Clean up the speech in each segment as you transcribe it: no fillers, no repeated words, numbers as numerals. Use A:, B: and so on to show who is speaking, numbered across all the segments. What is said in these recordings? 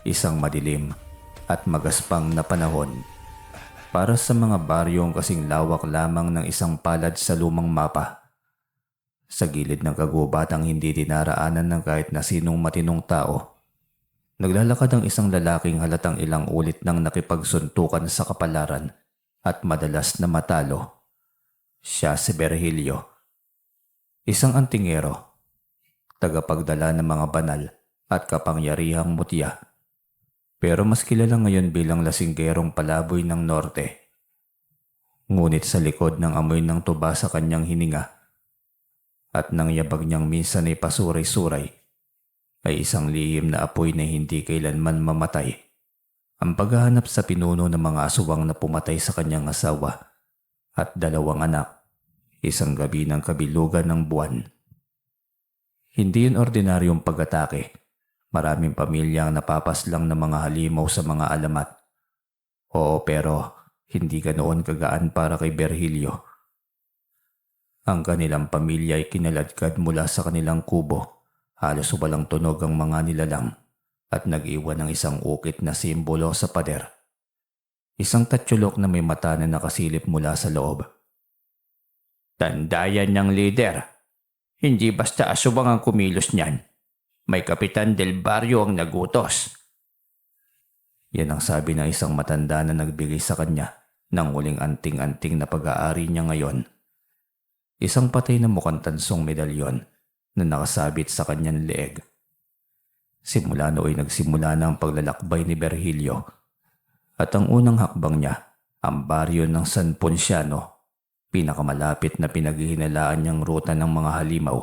A: Isang madilim at magaspang na panahon para sa mga baryong kasing lawak lamang ng isang palad sa lumang mapa. Sa gilid ng kagubatang hindi dinaraanan ng kahit na sinong matinong tao, naglalakad ang isang lalaking halatang ilang ulit nang nakipagsuntukan sa kapalaran at madalas na matalo. Siya si Virgilio, isang antingero, tagapagdala ng mga banal at kapangyarihang mutya. Pero mas kilala ngayon bilang lasinggerong palaboy ng norte. Ngunit sa likod ng amoy ng tuba sa kanyang hininga at ng yabag niyang minsan ay pasuray-suray, ay isang lihim na apoy na hindi kailanman mamatay. Ang paghahanap sa pinuno ng mga aswang na pumatay sa kanyang asawa at dalawang anak, isang gabi ng kabilugan ng buwan. Hindi yun ordinaryong pag-atake. Maraming pamilya ang napapaslang ng mga halimaw sa mga alamat. Oo, pero hindi ganoon kagaan para kay Virgilio. Ang kanilang pamilya ay kinaladkad mula sa kanilang kubo. Halos walang tunog ang mga nilalang at nag-iwan ng isang ukit na simbolo sa pader. Isang tatsulok na may mata na nakasilip mula sa loob. Tandayan ng lider. Hindi basta aswang ang kumilos niyan. May Kapitan Del Barrio ang nagutos. Yan ang sabi ng isang matanda na nagbigay sa kanya ng huling anting-anting na pag-aari niya ngayon. Isang patay na mukhang tansong medalyon na nakasabit sa kanyang leeg. Simula nooy nagsimula na ang paglalakbay ni Virgilio at ang unang hakbang niya, ang baryo ng San Ponciano, pinakamalapit na pinaghihinalaan niyang ruta ng mga halimaw.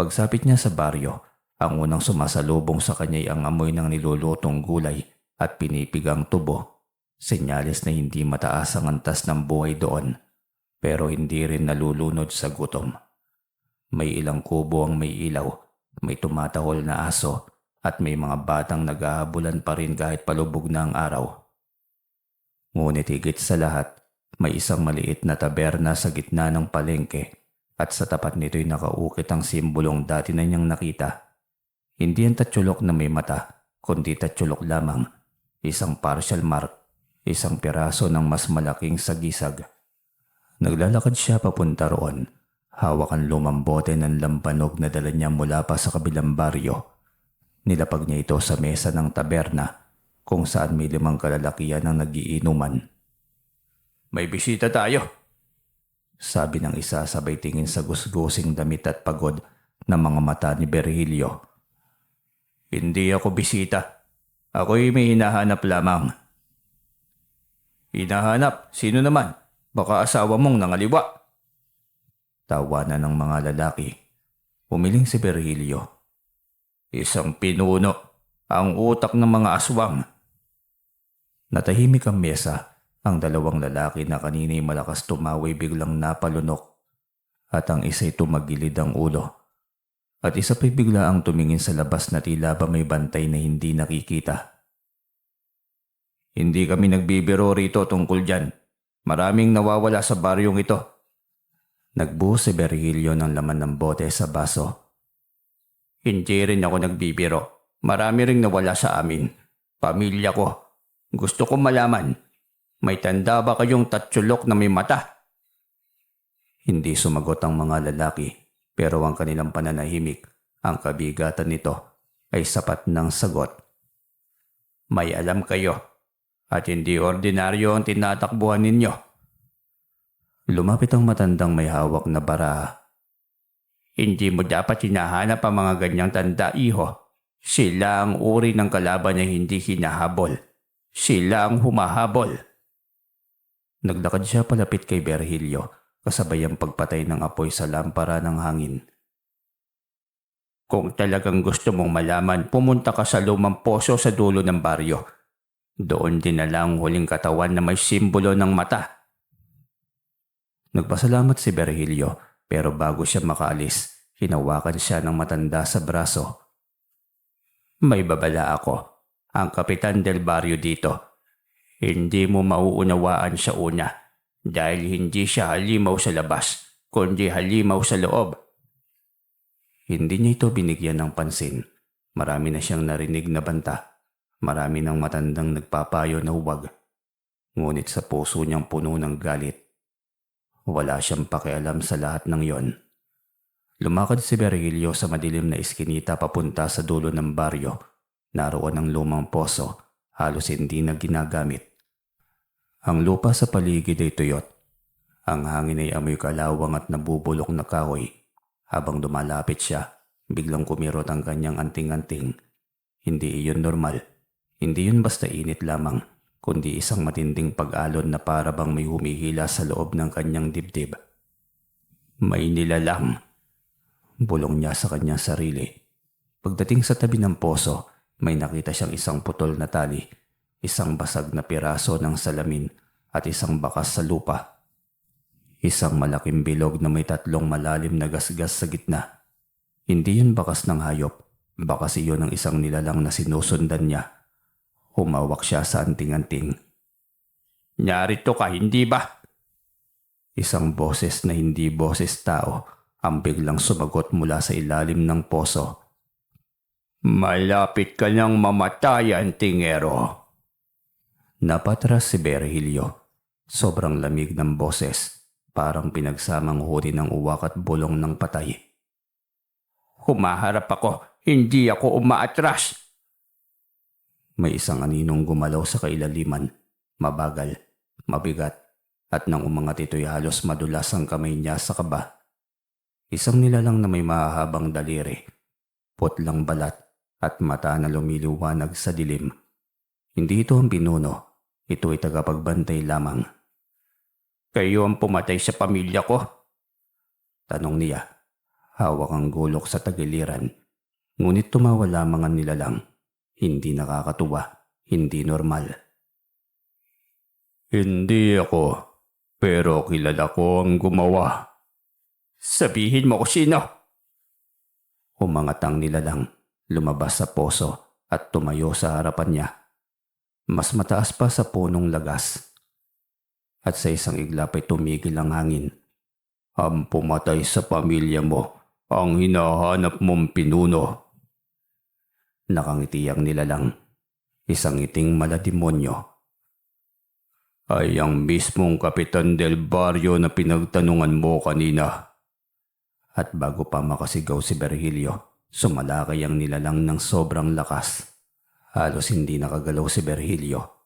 A: Pagsapit niya sa baryo, ang unang sumasalubong sa kanya ay ang amoy ng nilulutong gulay at pinipigang tubo. Senyales na hindi mataas ang antas ng buhay doon, pero hindi rin nalulunod sa gutom. May ilang kubo ang may ilaw, may tumatahol na aso at may mga batang naghahabulan pa rin kahit palubog na ang araw. Ngunit higit sa lahat, may isang maliit na taberna sa gitna ng palengke. At sa tapat nito'y nakaukit ang simbolong dati na niyang nakita. Hindi ang tatsulok na may mata, kundi tatsulok lamang. Isang partial mark, isang piraso ng mas malaking sagisag. Naglalakad siya papunta roon. Hawak ang lumang bote ng lampanog na dala niya mula pa sa kabilang baryo. Nilapag niya ito sa mesa ng taberna kung saan may 5 kalalakihan ang nagiinuman. May bisita tayo, sabi ng isa sabay tingin sa gusgusing damit at pagod na mga mata ni Virgilio. Hindi ako bisita. Ako'y may hinahanap lamang. Hinahanap? Sino naman? Baka asawa mong nangaliwa. Tawanan ng mga lalaki. Umiling si Virgilio. Isang pinuno. Ang utak ng mga aswang. Natahimik ang mesa. Ang 2 lalaki na kanina'y malakas tumaway biglang napalunok at ang isa'y tumagilid ang ulo. At isa pa'y bigla ang tumingin sa labas na tila ba may bantay na hindi nakikita. Hindi kami nagbibiro rito tungkol dyan. Maraming nawawala sa baryong ito. Nagbuhos si Virgilio ng laman ng bote sa baso. Hindi rin ako nagbibiro. Marami ring nawala sa amin. Pamilya ko. Gusto ko malaman. May tanda ba kayong tatsulok na may mata? Hindi sumagot ang mga lalaki, pero ang kanilang pananahimik, ang kabigatan nito, ay sapat ng sagot. May alam kayo, at hindi ordinaryo ang tinatakbuhan ninyo. Lumapit ang matandang may hawak na baraha. Hindi mo dapat hinahanap ang mga ganyang tanda, iho. Sila ang uri ng kalaban na hindi hinahabol. Sila ang humahabol. Naglakad siya palapit kay Virgilio kasabay ang pagpatay ng apoy sa lampara ng hangin. Kung talagang gusto mong malaman, pumunta ka sa lumang poso sa dulo ng baryo. Doon dinala ang huling katawan na may simbolo ng mata. Nagpasalamat si Virgilio pero bago siya makaalis, hinawakan siya ng matanda sa braso. May babala ako. Ang Kapitan Del Barrio dito. Hindi mo mauunawaan siya una dahil hindi siya halimaw sa labas, kundi halimaw sa loob. Hindi niya ito binigyan ng pansin. Marami na siyang narinig na banta Marami ng matandang nagpapayo na huwag. Ngunit sa puso niyang puno ng galit. Wala siyang pakialam sa lahat ng yon. Lumakad si Virgilio sa madilim na iskinita papunta sa dulo ng baryo. Naroon ang lumang poso, halos hindi na ginagamit. Ang lupa sa paligid ay tuyot. Ang hangin ay amoy kalawang at nabubulok na kahoy. Habang dumalapit siya, biglang kumirot ang kanyang anting-anting. Hindi iyon normal. Hindi yun basta init lamang, kundi isang matinding pag-alon na para bang may humihila sa loob ng kanyang dibdib. May nilalang. Bulong niya sa kanyang sarili. Pagdating sa tabi ng poso, may nakita siyang isang putol na tali, isang basag na piraso ng salamin at isang bakas sa lupa. Isang malaking bilog na may 3 malalim na gasgas sa gitna. Hindi yun bakas ng hayop, bakas iyon ng isang nilalang na sinusundan niya. Humawak siya sa anting-anting. "Narito ka, hindi ba?" Isang boses na hindi boses tao ang biglang sumagot mula sa ilalim ng poso. "Malapit ka nang mamatay, antingero." Napatras si Virgilio. Sobrang lamig ng boses, parang pinagsamang huri ng uwak at bulong ng patay. "Humaharap ako, hindi ako umaatras." May isang aninong gumalaw sa kailaliman, mabagal, mabigat, at nang umangat ito'y halos madulas ang kamay niya sa kaba. Isang nilalang na may mahahabang daliri, putlang balat at mata na lumiliwanag sa dilim. Hindi ito ang pinuno, ito ay tagapagbantay lamang. "Kayo ang pumatay sa pamilya ko?" tanong niya. Hawak ang gulok sa tagiliran, ngunit tumawa lamang ang nilalang. Hindi nakakatuwa, hindi normal. "Hindi ako, pero kilala ko ang gumawa." "Sabihin mo kung sino." Umangat ang nilalang, lumabas sa poso at tumayo sa harapan niya. Mas mataas pa sa punong lagas. At sa isang iglap ay tumigil ang hangin. "Ang pumatay sa pamilya mo, ang hinahanap mong pinuno." Nakangiti ang nilalang, isang ngiting malademonyo. "Ay ang mismong Kapitan del Barrio na pinagtanungan mo kanina." At bago pa makasigaw si Virgilio, sumalakay ang nilalang ng sobrang lakas. Halos hindi nakagalaw si Virgilio.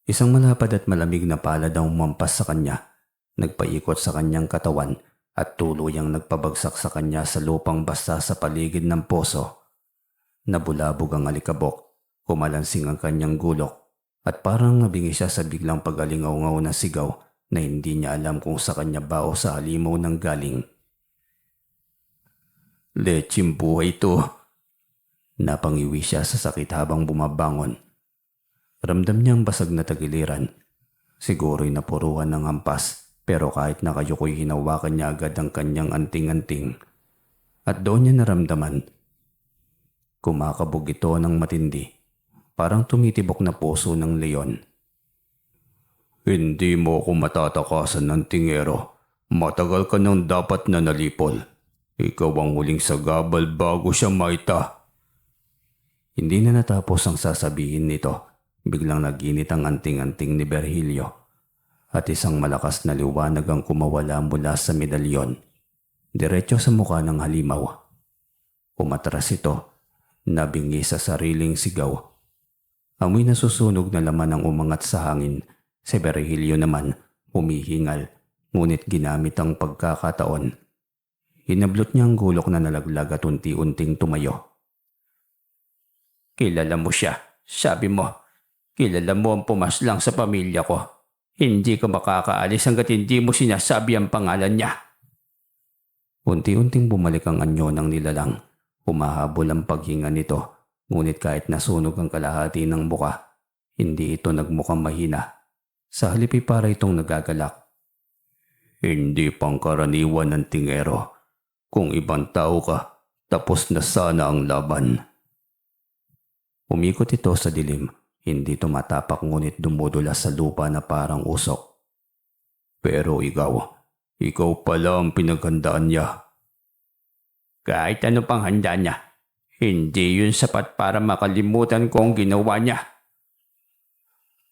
A: Isang malapad at malamig na palad ang umampas sa kanya, nagpaikot sa kanyang katawan at tuluyang nagpabagsak sa kanya sa lupang basta sa paligid ng poso. Nabulabog ang alikabok, kumalansing ang kanyang gulok at parang nabingi siya sa biglang pagalingaw-ngaw na sigaw na hindi niya alam kung sa kanya ba o sa halimaw ng galing. "Lechim buhay to." Napangiwi siya sa sakit habang bumabangon. Ramdam niya ang basag na tagiliran. Siguro'y napuruhan ng hampas, pero kahit nakayuko'y hinawakan niya agad ang kanyang anting-anting. At doon niya naramdaman. Kumakabog ito ng matindi, parang tumitibok na puso ng leon. "Hindi mo ako matatakasan ng tingero. Matagal ka nang dapat na nalipol. Ikaw ang huling sagabal bago siya maita." Hindi na natapos ang sasabihin nito. Biglang naginit ang anting-anting ni Virgilio at isang malakas na liwanag ang kumawala mula sa medalyon, diretso sa mukha ng halimaw. Umatras ito, nabingi sa sariling sigaw. Amoy nasusunog na laman ang umangat sa hangin. Si Virgilio naman humihingal, ngunit ginamit ang pagkakataon. Hinablot niya ang gulok na nalaglag at unti-unting tumayo. "Kilala mo siya, sabi mo. Kilala mo ang pumaslang sa pamilya ko. Hindi ka makakaalis hanggat hindi mo sinasabi ang pangalan niya." Unti-unting bumalik ang anyo ng nilalang. Humahabol ang paghinga nito, ngunit kahit nasunog ang kalahati ng buka, hindi ito nagmukhang mahina. Sa halip ay para itong nagagalak. "Hindi pangkaraniwan ng tingero. Kung ibang tao ka, tapos na sana ang laban." Umikot ito sa dilim. Hindi tumatapak ngunit dumudulas sa lupa na parang usok. "Pero ikaw pala ang pinaghandaan niya." "Kahit ano pang handa niya, Hindi yun sapat para makalimutan ko ang ginawa niya.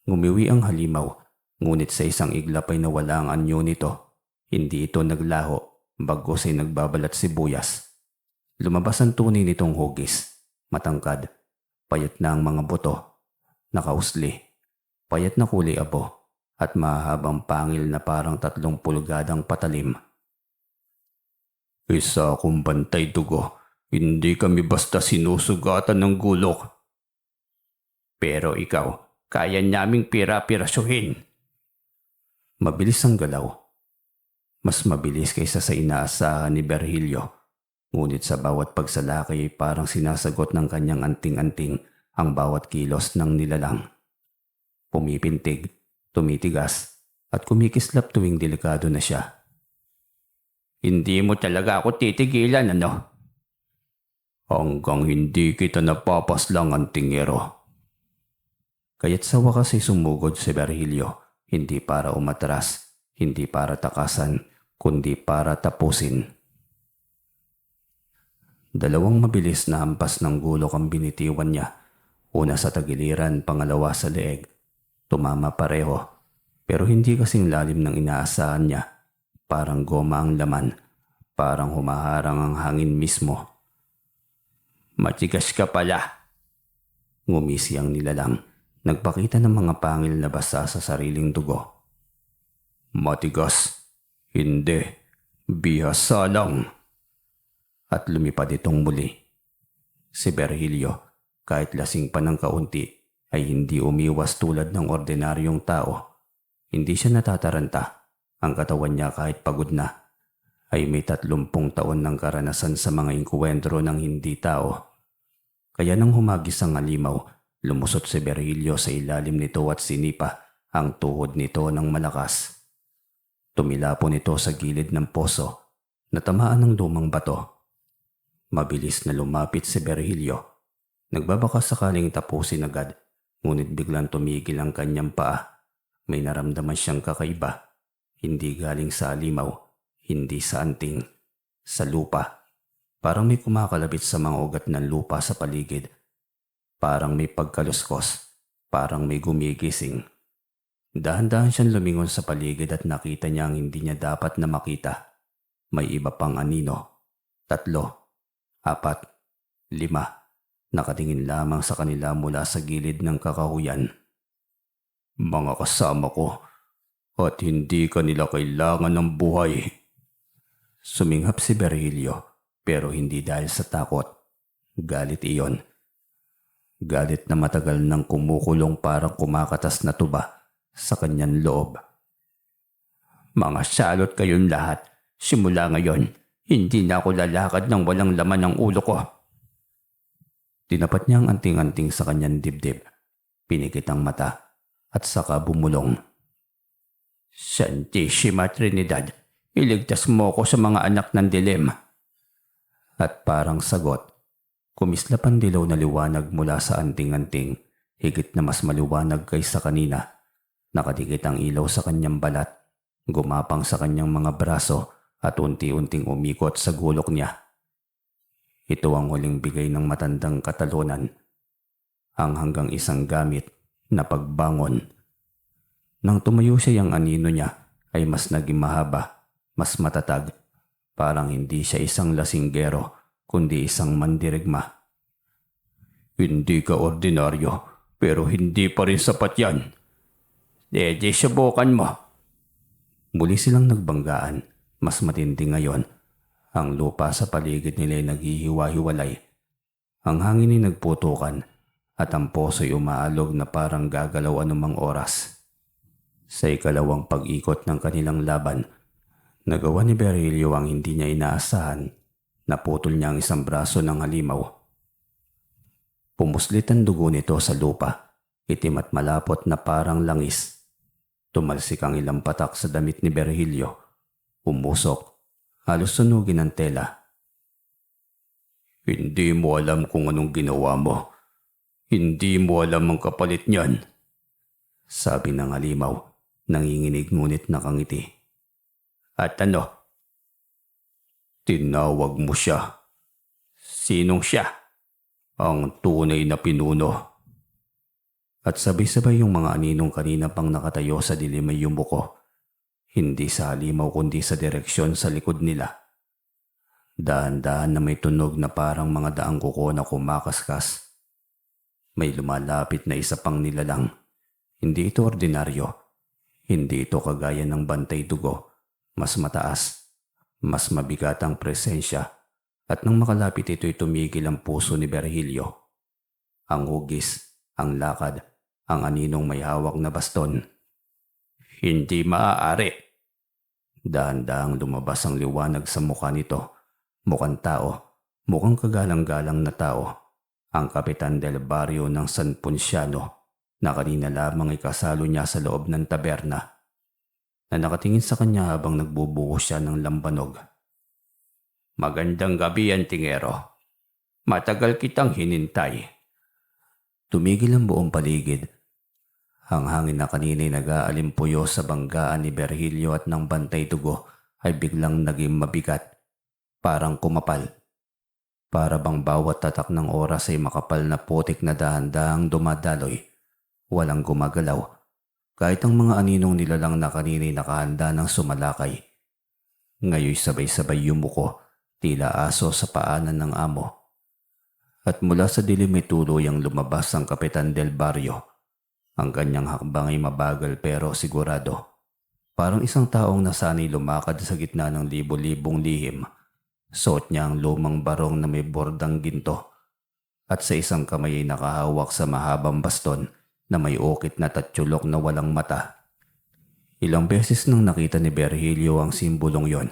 A: Ngumiwi ang halimaw, ngunit sa isang iglap ay nawala ang anyo nito. Hindi ito naglaho, bagkus ay nagbabalat sibuyas. Lumabas ang tunay nitong hugis, matangkad, payat na ang mga buto, nakausli, payat na kulay abo, at mahabang pangil na parang 3 pulgadang patalim. Isa akong bantay dugo, hindi kami basta sinusugatan ng gulok. Pero ikaw, kaya naming pira-pirasuhin. Mabilis ang galaw. Mas mabilis kaysa sa inaasahan ni Virgilio. Ngunit sa bawat pagsalakay ay parang sinasagot ng kanyang anting-anting ang bawat kilos ng nilalang. Pumipintig, tumitigas, at kumikislap tuwing delikado na siya. Hindi mo talaga ako titigilan, ano? Hanggang hindi kita napapaslang, antingero. Kaya't sa wakas ay sumugod si Virgilio, hindi para umatras, hindi para takasan, kundi para tapusin. 2 mabilis na hampas ng gulok ang binitiwan niya. Una sa tagiliran, pangalawa sa leeg. Tumama pareho, pero hindi kasing lalim ng inaasahan niya. Parang goma ang laman, parang humaharang ang hangin mismo. Matigas ka pala. Ngumisi ang nilalang, nagpakita ng mga pangil na basa sa sariling dugo. Matigas? Hindi, bihasa lang. At lumipad itong muli. Si Virgilio, kahit lasing pa ng kaunti, ay hindi umiwas tulad ng ordinaryong tao. Hindi siya natataranta. Ang katawan niya kahit pagod na, ay may 30 taon ng karanasan sa mga inkwentro ng hindi tao. Kaya nang humagis ang halimaw, lumusot si Virgilio sa ilalim nito at sinipa ang tuhod nito ng malakas. Tumilapon ito sa gilid ng poso, natamaan ng lumang bato. Mabilis na lumapit si Virgilio. Nagbabaka sakaling tapusin agad, ngunit biglang tumigil ang kanyang paa. May naramdaman siyang kakaiba. Hindi galing sa halimaw, hindi sa anting, sa lupa. Parang may kumakalabit sa mga ugat ng lupa sa paligid. Parang may pagkaluskos, parang may gumigising. Dahan-dahan siyang lumingon sa paligid at nakita niya ang hindi niya dapat na makita. May iba pang anino. 3, 4, 5. Nakatingin lamang sa kanila mula sa gilid ng kakahuyan. Mga kasama ko, at hindi kanila kailangan ng buhay. Suminghap si Virgilio, pero hindi dahil sa takot. Galit iyon. Galit na matagal nang kumukulong parang kumakatas na tuba sa kanyang loob. Mga salot kayong lahat. Simula ngayon, hindi na ako lalakad ng walang laman ng ulo ko. Tinapat niya ang anting-anting sa kanyang dibdib. Pinikit ang mata at saka bumulong. Santissima Trinidad, iligtas mo ko sa mga anak ng dilim. At parang sagot, kumislap ang dilaw na liwanag mula sa anting-anting, higit na mas maliwanag kaysa kanina. Nakadikit ang ilaw sa kanyang balat, gumapang sa kanyang mga braso at unti-unting umikot sa gulok niya. Ito ang huling bigay ng matandang katalunan, ang hanggang isang gamit na pagbangon. Nang tumayo siya, ang anino niya ay mas naging mahaba, mas matatag. Parang hindi siya isang lasinggero, kundi isang mandirigma. Hindi ka ordinaryo, pero hindi pa rin sapat yan. Di subukan mo. Muli silang nagbanggaan, mas matindi ngayon. Ang lupa sa paligid nila ay naghihiwa-hiwalay. Ang hangin ay nagputukan at ang poso ay umaalog na parang gagalaw anumang oras. Sa ikalawang pag-ikot ng kanilang laban, nagawa ni Virgilio ang hindi niya inaasahan. Naputol niya ang isang braso ng halimaw. Pumuslit ang dugo nito sa lupa, itim at malapot na parang langis. Tumalsik ang ilang patak sa damit ni Virgilio. Umusok, halos sunugin ang tela. Hindi mo alam kung anong ginawa mo. Hindi mo alam ang kapalit niyan, sabi ng halimaw. Nanginginig ngunit nakangiti. At ano? Tinawag mo siya. Sinong siya? Ang tunay na pinuno. At sabay-sabay yung mga aninong kanina pang nakatayo sa dilim ay yumuko. Hindi sa halimaw kundi sa direksyon sa likod nila. Dahan-dahan na may tunog na parang mga daang kuko na kumakaskas. May lumalapit na isa pang nilalang. Hindi ito ordinaryo. Hindi ito kagaya ng bantay dugo. Mas mataas. Mas mabigat ang presensya. At nang makalapit ito'y tumigil ang puso ni Virgilio. Ang hugis, ang lakad, ang aninong may hawak na baston. Hindi maaari. Dahan-dahang lumabas ang liwanag sa mukha nito. Mukhang tao, mukhang kagalang-galang na tao. Ang Kapitan del Barrio ng San Ponciano na kanina lamang ay kasalo niya sa loob ng taberna. Na nakatingin sa kanya habang nagbubuhos siya ng lambanog. Magandang gabi, Antingero. Matagal kitang hinintay. Tumigil ang buong paligid. Ang hangin na kanina'y nag-aalimpuyo sa banggaan ni Virgilio at ng bantay dugo ay biglang naging mabigat. Parang kumapal. Para bang bawat tatak ng oras ay makapal na putik na dahan-dahang dumadaloy. Walang gumagalaw. Kahit ang mga aninong nilalang na kanina'y nakahanda ng sumalakay. Ngayoy sabay-sabay yumuko, tila aso sa paanan ng amo. At mula sa dilim ay tuluyang lumabas ang Kapitan del Barrio. Ang kanyang hakbang ay mabagal pero sigurado. Parang isang taong nasanay lumakad sa gitna ng libo-libong lihim. Suot niya ang lumang barong na may bordang ginto. At sa isang kamay ay nakahawak sa mahabang baston na may ukit na tatsulok na walang mata. Ilang beses nang nakita ni Virgilio ang simbolong yon.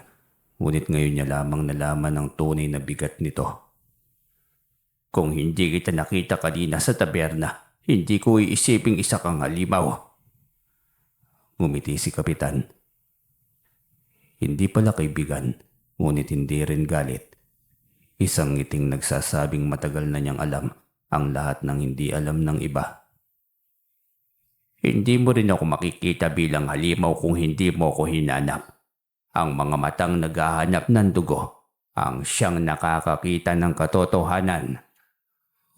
A: Ngunit ngayon niya lamang nalaman ang tunay na bigat nito. Kung hindi kita nakita kanina sa taberna, hindi ko iisiping isa kang halimaw. Ngumiti si Kapitan. Hindi pala kaibigan, ngunit hindi rin galit. Isang ngiting nagsasabing matagal na niyang alam ang lahat ng hindi alam ng iba. Hindi mo rin ako makikita bilang halimaw kung hindi mo ako hinanap. Ang mga matang naghahanap ng dugo, ang siyang nakakakita ng katotohanan.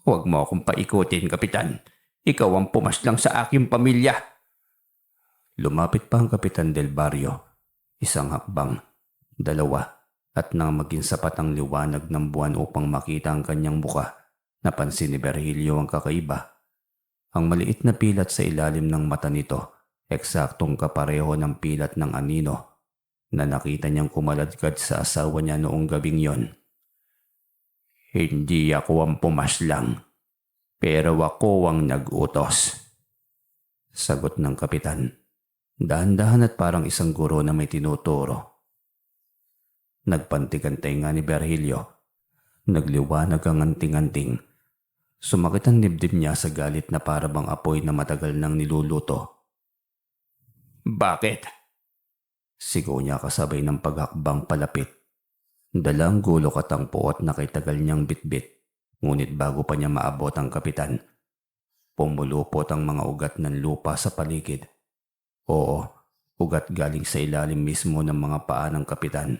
A: Huwag mo akong paikutin, Kapitan. Ikaw ang pumaslang sa aking pamilya. Lumapit pa ang Kapitan del Barrio. Isang hakbang, dalawa, at nang maging sapat ang liwanag ng buwan upang makita ang kanyang muka, napansin ni Virgilio ang kakaiba. Ang maliit na pilat sa ilalim ng mata nito, eksaktong kapareho ng pilat ng anino na nakita niyang kumaladkad sa asawa niya noong gabing yon. Hindi ako ang pumaslang, pero ako ang nag-utos. Sagot ng Kapitan. Dahan-dahan at parang isang guro na may tinuturo. Nagpantikantay nga ni Virgilio. Nagliwanag ang anting-anting. Sumakit ang dibdib niya sa galit na para bang apoy na matagal nang niluluto. Bakit? Sigaw niya kasabay ng paghakbang palapit. Dala ang gulok at ang puot na kay tagal niyang bitbit. Ngunit bago pa niya maabot ang Kapitan, pumulupot ang mga ugat ng lupa sa paligid. Oo, ugat galing sa ilalim mismo ng mga paa ng Kapitan.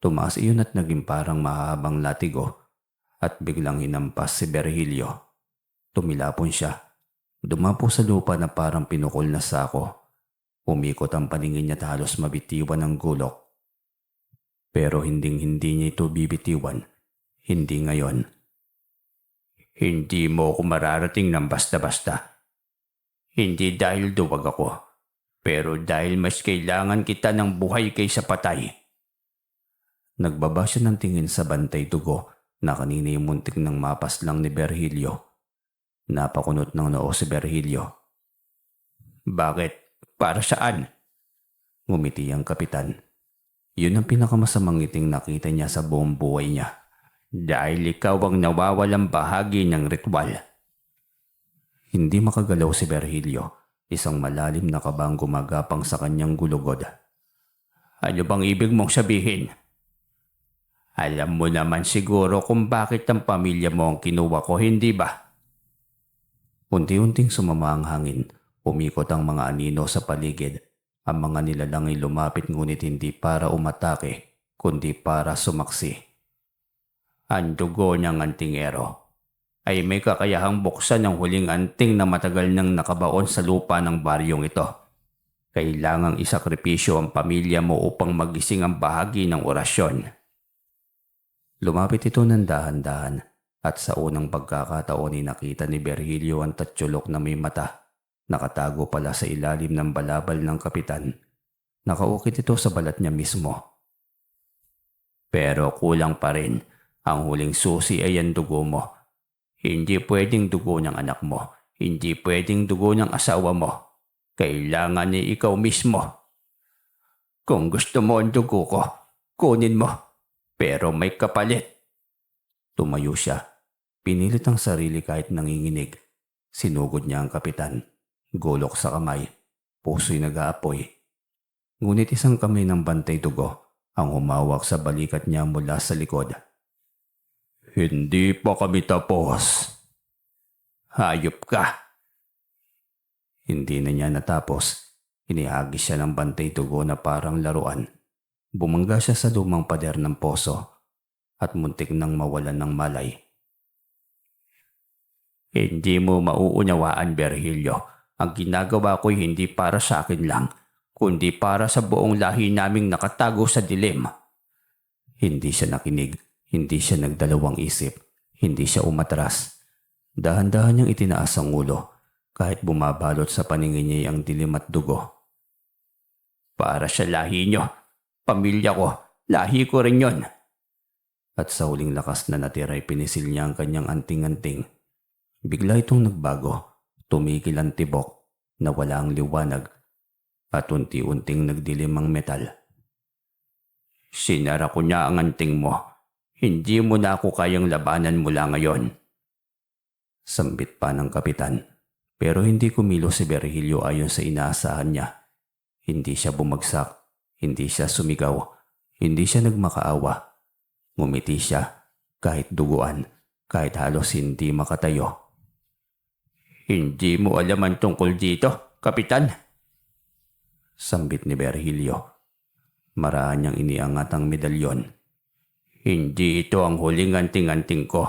A: Tumaas iyon at naging parang mahabang latigo at biglang hinampas si Virgilio. Tumilapon siya. Dumapo sa lupa na parang pinukol na sako. Umikot ang paningin niya at halos mabitiwan ang gulok. Pero hinding-hindi niya ito bibitiwan. Hindi ngayon. Hindi mo ako mararating ng basta-basta. Hindi dahil duwag ako, pero dahil mas kailangan kita ng buhay kaysa patay. Nagbaba siya ng tingin sa bantay dugo na kanina yung muntik ng mapas lang ni Virgilio. Napakunot ng noo si Virgilio. Bakit? Para saan? Ngumiti ang Kapitan. Yun ang pinakamasamang ngiting nakita niya sa buong buhay niya. Dahil ikaw ang nawawalang bahagi ng ritual. Hindi makagalaw si Virgilio. Isang malalim na kabang gumagapang sa kanyang gulugod. Ano bang ibig mong sabihin? Alam mo naman siguro kung bakit ang pamilya mo ang kinuha ko, hindi ba? Unti-unting sumama ang hangin. Umikot ang mga anino sa paligid. Ang mga nilalang ay lumapit ngunit hindi para umatake, kundi para sumaksi. Ang dugo niyang Antingero. ay may kakayahang buksan ang huling anting na matagal nang nakabaon sa lupa ng baryong ito. Kailangang isakripisyo ang pamilya mo upang magising ang bahagi ng orasyon. Lumapit ito ng dahan-dahan at sa unang pagkakataon ay nakita ni Virgilio ang tatsulok na may mata. Nakatago pala sa ilalim ng balabal ng kapitan. Nakaukit ito sa balat niya mismo. Pero kulang pa rin. Ang huling susi ay ang dugo mo. Hindi pwedeng dugo ng anak mo. Hindi pwedeng dugo ng asawa mo. Kailangan ni ikaw mismo. Kung gusto mo ang dugo ko, kunin mo. Pero may kapalit. Tumayo siya. Pinilit ang sarili kahit nanginginig. Sinugod niya ang kapitan. Golok sa kamay. Puso'y nag-aapoy. Ngunit isang kamay ng bantay dugo ang humawak sa balikat niya mula sa likod. Hindi pa kami tapos. Hayop ka. Hindi na niya natapos. Inihagis siya ng bantay dugo na parang laruan. Bumangga siya sa lumang pader ng poso at muntik nang mawalan ng malay. Hindi mo mauunawaan, Virgilio. Ang ginagawa ko'y hindi para sa akin lang, kundi para sa buong lahi naming nakatago sa dilim. Hindi siya nakinig, hindi siya nagdalawang isip, hindi siya umatras. Dahan-dahan niyang itinaas ang ulo, kahit bumabalot sa paningin niya ang dilim at dugo. Para sa lahi niyo. Pamilya ko, lahi ko rin yon. At sa huling lakas na natira ay pinisil niya ang kanyang anting-anting. Bigla itong nagbago, tumigil ang tibok, nawala ang liwanag, at unti-unting nagdilim ang metal. Sinara ko niya ang anting mo. Hindi mo na ako kayang labanan mula ngayon. Sambit pa ng kapitan, pero hindi kumilo si Virgilio ayon sa inaasahan niya. Hindi siya bumagsak. Hindi siya sumigaw, hindi siya nagmakaawa. Ngumiti siya, kahit duguan, kahit halos hindi makatayo. Hindi mo alam ang tungkol dito, Kapitan? Sambit ni Virgilio. Maraan niyang iniangat ang medalyon. Hindi ito ang huling anting-anting ko.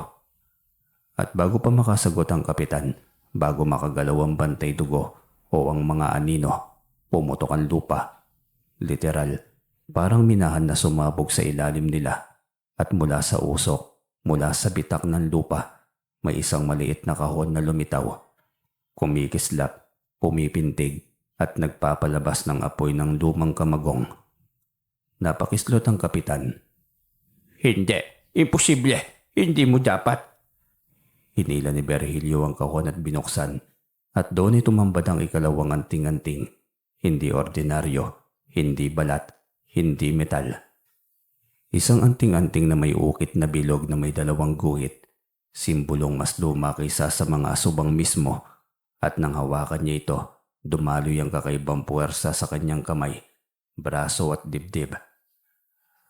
A: At bago pa makasagot ang kapitan, bago makagalaw ang bantay dugo o ang mga anino, pumutok ang lupa. Literal, parang minahan na sumabog sa ilalim nila at mula sa usok, mula sa bitak ng lupa, may isang maliit na kahon na lumitaw. Kumikislap, pumipintig at nagpapalabas ng apoy ng lumang kamagong. Napakislot ang kapitan. Hindi, imposible, hindi mo dapat. Hinila ni Virgilio ang kahon at binuksan at doon ay tumambad ang ikalawang anting-anting. Hindi ordinaryo. Hindi balat, hindi metal. Isang anting-anting na may ukit na bilog na may dalawang guhit, simbolong mas luma kaysa sa mga asubang mismo, at nang hawakan niya ito, dumaloy ang kakaibang puwersa sa kanyang kamay, braso at dibdib.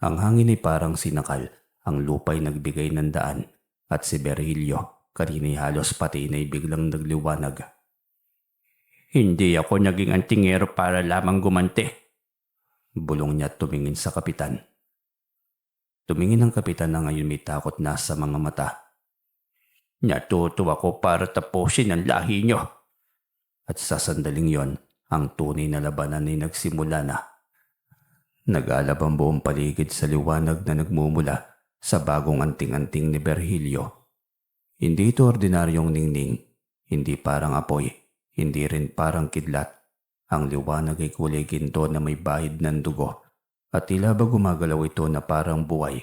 A: Ang hangin ay parang sinakal, ang lupa'y nagbigay ng daan, at si Virgilio, kanina'y halos pati na'y biglang nagliwanag. Hindi ako naging antingero para lamang gumanti. Bulong niya at tumingin sa kapitan. Tumingin ang kapitan na ngayon may takot na sa mga mata. Natuto ako para tapusin ang lahi niyo. At sa sandaling yon, ang tunay na labanan ay nagsimula na. Nag-alab ang buong paligid sa liwanag na nagmumula sa bagong anting-anting ni Virgilio. Hindi ito ordinaryong ningning, hindi parang apoy, hindi rin parang kidlat. Ang liwanag ay kulay ginto na may bahid ng dugo at tila ba gumagalaw ito na parang buhay.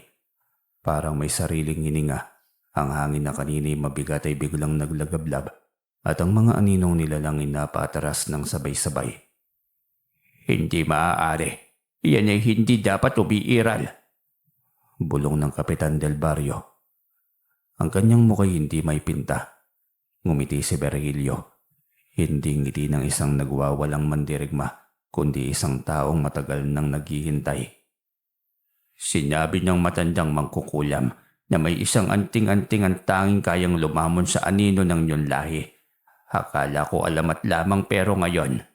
A: Parang may sariling hininga. Ang hangin na kanina'y mabigat ay biglang naglagablab at ang mga aninong nilalang ay napatras ng sabay-sabay. Hindi maaari. Iyan ay hindi dapat umiiral. Bulong ng Kapitan Del Barrio. Ang kanyang mukha'y hindi may pinta. Ngumiti si Virgilio. Hindi ngiti ng isang nagwawalang mandirigma, kundi isang taong matagal nang naghihintay. Sinabi ng matandang mangkukulam na may isang anting-anting ang tanging kayang lumamon sa anino ng iyong lahi. Akala ko alamat lamang pero ngayon,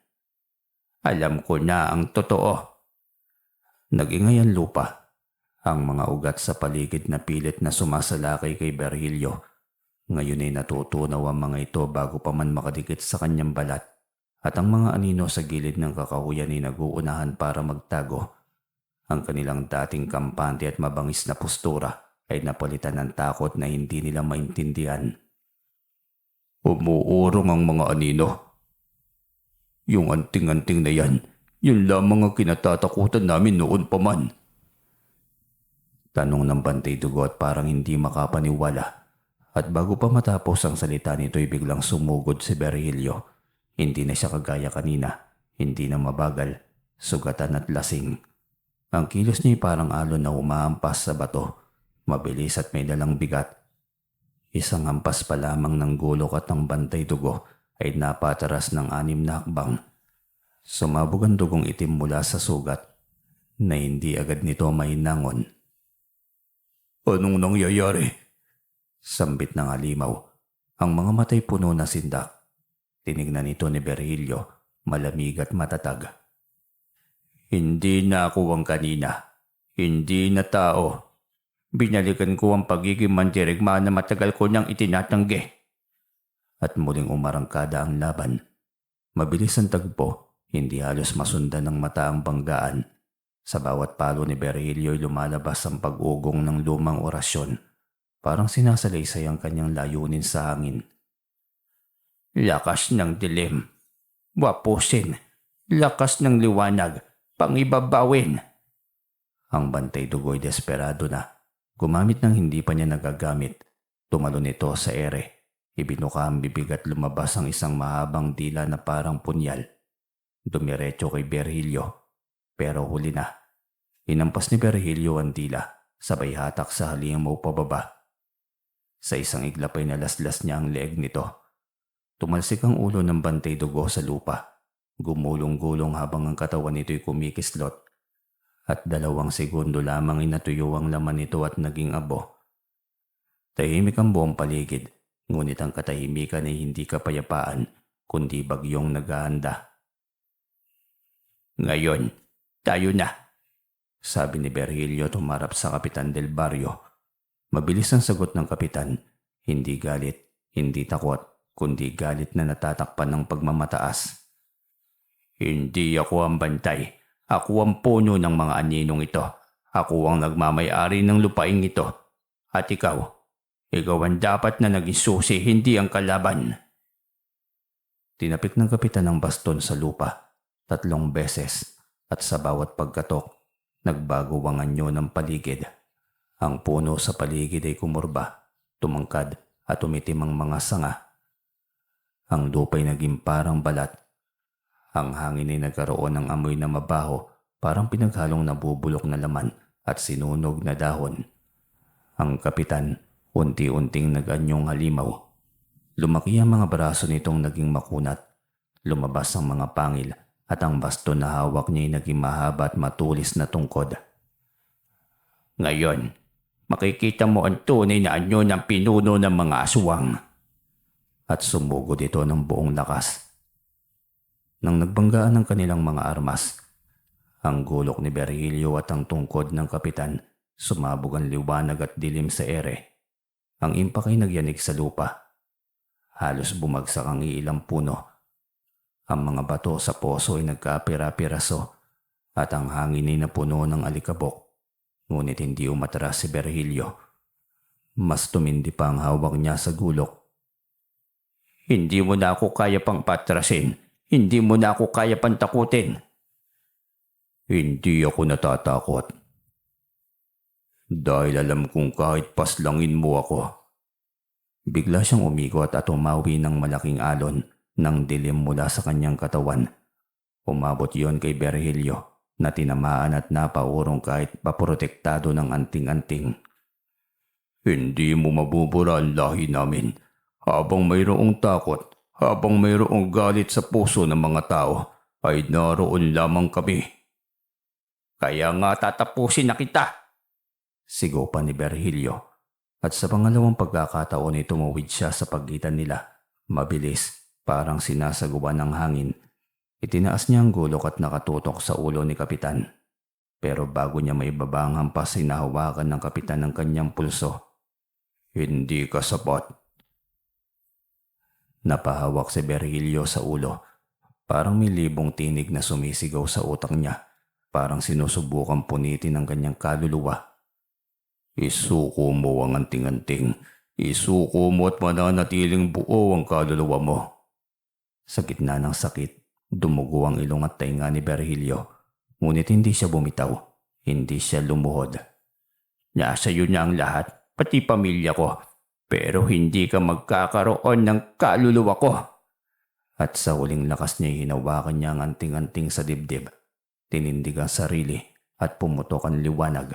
A: alam ko na ang totoo. Nag-ingay ang lupa. Ang mga ugat sa paligid na pilit na sumasalakay kay Virgilio. Ngayon ay natutunaw ang mga ito bago pa man makadikit sa kanyang balat at ang mga anino sa gilid ng kakahuyan ay naguunahan para magtago. Ang kanilang dating kampante at mabangis na postura ay napalitan ng takot na hindi nila maintindihan. Umuurong ang mga anino. Yung anting-anting na yan, yun lamang ang kinatatakutan namin noon pa man. Tanong ng Bantay Dugo at parang hindi makapaniwala. At bago pa matapos ang salita nito ay biglang sumugod si Virgilio. Hindi na siya kagaya kanina, hindi na mabagal, sugatan at lasing. Ang kilos niya ay parang alon na umaampas sa bato, mabilis at may dalang bigat. Isang hampas pa lamang ng gulok at ang Bantay Dugo ay napataras ng 6 na hakbang. Sumabog ang dugong itim mula sa sugat na hindi agad nito mahinangon. Anong nangyayari? Sambit ng halimaw. Ang mga matay puno na sindak. Tinignan ito ni Virgilio, malamig at matatag. Hindi na ako ang kanina. Hindi na tao. Binalikan ko ang pagiging mandirigma na matagal ko nang itinatanggi. At muling umarangkada ang laban. Mabilis ang tagpo, hindi halos masundan ng mata ang banggaan. Sa bawat palo ni Virgilio ay lumalabas ang pag-ugong ng lumang orasyon. Parang sinasalaysay ang kanyang layunin sa hangin. Lakas ng dilim. Wapusin. Lakas ng liwanag. Pangibabawin. Ang Bantay Dugo ay desperado na. Gumamit ng hindi pa niya nagagamit. Tumalon ito sa ere. Ibinuka ang bibig at lumabas ang isang mahabang dila na parang punyal. Dumiretso kay Virgilio. Pero huli na. Inampas ni Virgilio ang dila. Sabay hatak sa halimaw pababa. Sa isang iglap ay nalaslas niya ang leeg nito. Tumalsik ang ulo ng Bantay Dugo sa lupa. Gumulong-gulong habang ang katawan nito'y kumikislot. At 2 segundo lamang ay natuyo ang laman nito at naging abo. Tahimik ang buong paligid, ngunit ang katahimikan ay hindi kapayapaan, kundi bagyong naghahanda. Ngayon, tayo na, sabi ni Virgilio tumarap sa Kapitan Del Barrio. Mabilis ang sagot ng kapitan, hindi galit, hindi takot, kundi galit na natatakpan ng pagmamataas. Hindi ako ang bantay. Ako ang puno ng mga aninong ito. Ako ang nagmamay-ari ng lupaing ito. At ikaw ang dapat na naging susi, hindi ang kalaban. Tinapik ng kapitan ang baston sa lupa 3 beses at sa bawat pagkatok, nagbago ang anyo ng paligid. Ang puno sa paligid ay kumurba, tumangkad at umitim ang mga sanga. Ang lupa'y naging parang balat. Ang hangin ay nagkaroon ng amoy na mabaho, parang pinaghalong nabubulok na laman at sinunog na dahon. Ang kapitan, unti-unting nag-anyong halimaw. Lumaki ang mga braso nitong naging makunat. Lumabas ang mga pangil at ang baston na hawak niya ay naging mahaba at matulis na tungkod. Ngayon, makikita mo ang tunay na anyo ng pinuno ng mga aswang. At sumugod ito ng buong lakas. Nang nagbanggaan ng kanilang mga armas, ang gulok ni Virgilio at ang tungkod ng kapitan, sumabog ang liwanag at dilim sa ere. Ang impak ay nagyanig sa lupa. Halos bumagsak ang iilang puno. Ang mga bato sa poso ay nagkapira-piraso at ang hangin ay napuno ng alikabok. Ngunit hindi umatras si Virgilio. Mas tumindi pa ang hawak niya sa gulok. Hindi mo na ako kaya pang patrasin. Hindi mo na ako kaya pang takutin. Hindi ako natatakot. Dahil alam kong kahit paslangin mo ako. Bigla siyang umigot at umawi ng malaking alon ng dilim mula sa kanyang katawan. Umabot yon kay Virgilio na tinamaan at napaurong kahit paprotektado ng anting-anting. Hindi mo mabubura ang lahi namin. Habang mayroong takot, habang mayroong galit sa puso ng mga tao, ay naroon lamang kami. Kaya nga tatapusin na kita, sigaw pa ni Virgilio. At sa pangalawang pagkakataon ay tumawid siya sa pagitan nila. Mabilis, parang sinasagawa ng hangin. Itinaas niya ang gulok at nakatutok sa ulo ni Kapitan. Pero bago niya maibaba ang hampas ay nahawakan ng Kapitan ng kanyang pulso. Hindi ka sapat. Napahawak si Virgilio sa ulo. Parang may libong tinig na sumisigaw sa utak niya. Parang sinusubukan punitin ang kanyang kaluluwa. Isuko mo ang anting-anting. Isuko mo at mananatiling buo ang kaluluwa mo. Sa gitna ng sakit, dumugo ang ilong at tainga ni Virgilio. Ngunit hindi siya bumitaw. Hindi siya lumuhod. Nasa iyo na ang lahat, pati pamilya ko. Pero hindi ka magkakaroon ng kaluluwa ko. At sa huling lakas niya hinawakan niya ang anting-anting sa dibdib. Tinindig ang sarili at pumutok ang liwanag.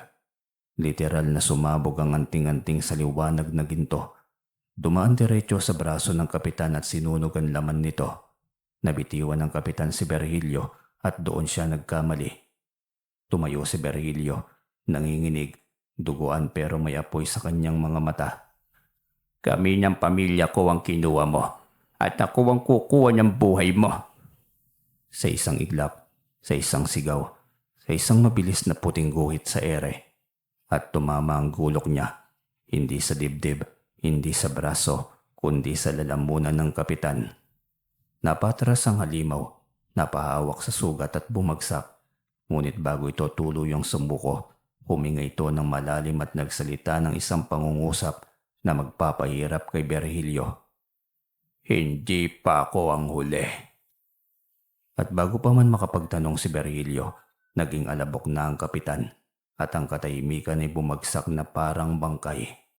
A: Literal na sumabog ang anting-anting sa liwanag na ginto. Dumaan diretso sa braso ng kapitan at sinunog ang laman nito. Nabitiwan ng kapitan si Virgilio at doon siya nagkamali. Tumayo si Virgilio, nanginginig, duguan pero may apoy sa kanyang mga mata. Kami ng pamilya ko ang kinuha mo at ako ang kukuha ng buhay mo. Sa isang iglap, sa isang sigaw, sa isang mabilis na puting guhit sa ere. At tumama ang gulok niya, hindi sa dibdib, hindi sa braso, kundi sa lalamunan ng kapitan. Napatras ang halimaw, napahawak sa sugat at bumagsak. Ngunit bago ito tuluyang sumuko, huminga ito ng malalim at nagsalita ng isang pangungusap na magpapahirap kay Virgilio. Hindi pa ako ang huli. At bago pa man makapagtanong si Virgilio, naging alabok na ang kapitan at ang katahimikan ay bumagsak na parang bangkay.